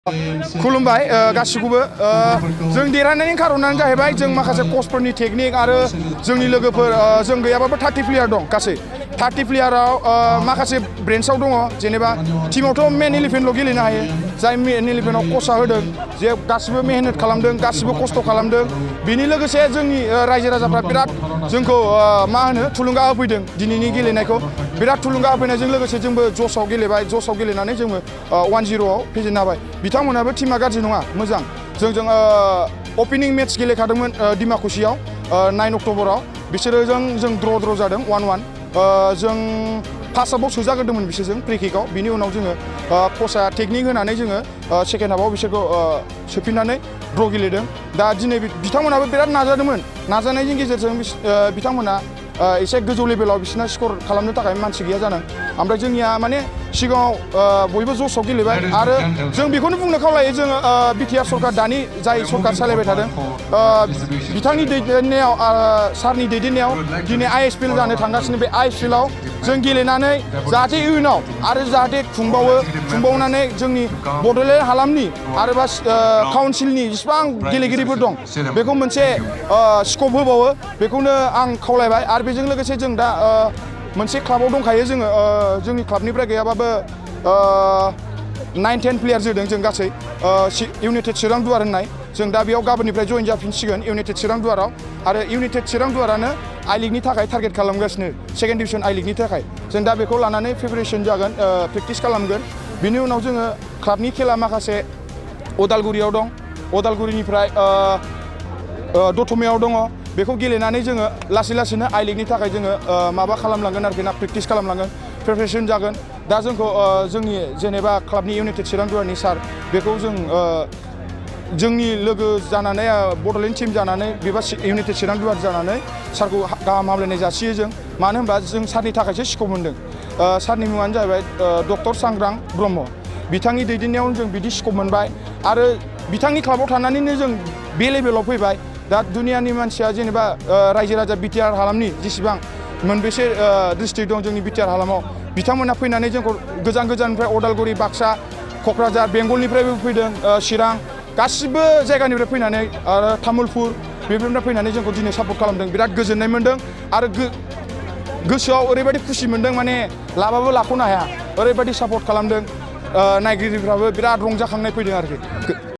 खुलुमबाय गासिखौबो जों देरहानायनि खारनानो जाहैबाय जों माखासे कोचफोरनि टेकनिक आरो जोंनि लोगोफोर जों गैयाबाबो 30 प्लेयार दं गासै 30 प्लेयाराव माखासे ब्रेन्चआव दङ जेनेबा टीमावथ' मेन 11ल' गेलेनो हायो जाय मेन 11आव कोचआ होदों जे गासिबो मेहनत खालामदों गासिबो खस्थ' खालामदों बेनि लोगोसे जोंनि रायजो राजाफ्रा बिराद जोंखौ मा होनो थुलुंगा होफैदों दिनैनि गेलेनायखौ बिराद थुलुंगा होफैनायजों लोगोसे जोंबो ज'सआव गेलेबाय ज'सआव गेलेनानै जोङो 1-0आव फेजेननो हाबाय बिथांमोनाबो टीमा गाज्रि नङा मोजां जों ओपनिं मेच गेलेखादोंमोन डिमाकुसियाव 9 अक्ट'बराव बिसोरजों जों ड्र जादों 1-1 जों फार्स्ट हाफआव सोजाग्रोदोंमोन बिसोरजों फ्रि किकआव बिनि उनाव जोङो कोचआ टेकनिक होनानै जोङो सेकेन्ड हाफआव बिसोरखौ सोफिननानै ड्र गेलेदों दा दिनै बिथांमोनाबो बिराद नाजादोंमोन नाजानायनि गेजेरजों बिथांमोना एसे गोजौ लेभेलाव बिसोरना स्कर खालामनो थाखाय मानसि गैया जादों ओमफ्राय जोंनिया माने सिगाङाव बयबो ज'सआव गेलेबाय आरो जों बेखौनो बुंनो खावलायो जोङो बिटिआर सरकार दानि जाय सरकार सालायबाय थादों बिथांनि दैदेननायाव सारनि दैदेननायाव दिनै आइएसपिएल जानो थांगासिनो बे आइएसपिएलआव जों गेलेनानै जाहाथे इयुनाव आरो जाहाथे खुंबावनानै जोंनि बड'लेण्ड हालामनि आरोबा काउन्सिलनि जेसेबां गेलेगिरिफोर दं बेखौ मोनसे स्कप होबावो बेखौनो आं खावलायबाय आरो बेजों लोगोसे जों दा मोनसे क्लाबाव दंखायो जोङो जोंनि क्लाबनिफ्राय गैयाबाबो 9-10 प्लेयार जोदों जों गासै इउनाइटेड चिरां दुवार होननाय जों दा बेयाव गाबोननिफ्राय जइन जाफिनसिगोन इउनाइटेड चिरां दुवाराव आरो इउनाइटेड चिरां दुवारानो आइ लिगनि थाखाय टारगेट खालामगासिनो सेकेन्ड डिभिजन आइ लिगनि थाखाय जों दा बेखौ लानानै प्रिपेरेसन जागोन प्रेक्टिस खालामगोन बिनि उनाव जोङो क्लाबनि खेला माखासे अदालगुरियाव दं अदालगुरिनिफ्राय दतमायाव दङ बेखौ गेलेनानै जोङो लासै लासैनो आइ लिगनि थाखाय जोङो माबा खालामलांगोन आरोखि ना प्रेक्टिस खालामलांगोन प्रिपेरेसन जागोन दा जोंखौ जोंनि जेनेबा क्लाबनि इउनाइटेड चिरां दुवारनि सार बेखौ जों जोंनि लोगो जानानै बड'लेण्ड टीम जानानै बेबा इउनाइटेड चिरां दुवार जानानै सारखौ गाहाम हामलायनाय जासियो जों मानो होनबा जों सारनि थाखायसो स्कप मोनदों सारनि मुङानो जाहैबाय डक्टर सांग्रां ब्रह्म बिथांनि दैदेननायाव जों बिदि स्कप मोनबाय आरो बिथांनि क्लाबाव थानानैनो जों बे लेभेलाव फैबाय दा दुनियानि मानसिया जेनेबा रायजो राजा बिटिआर हालामनि जेसेबां मोनबेसे डिस्ट्रिक्ट दं जोंनि बिटिआर हालामाव बिथांमोना फैनानै जोंखौ गोजान गोजाननिफ्राय अदालगुरि बाक्सा क'क्राझार बेंगलनिफ्रायबो फैदों चिरां गासिबो जायगानिफ्राय फैनानै आरो तामुलपुर बेफोरनिफ्राय फैनानै जोंखौ दिनै सापर्ट खालामदों बिराद गोजोननाय मोन्दों आरो गोसोआव ओरैबायदि खुसि मोन्दों माने लाबाबो लाख'नो हाया ओरैबायदि सापर्ट खालामदों नायगिरिफ्राबो बिराद रंजाखांनाय फैदों आरोखि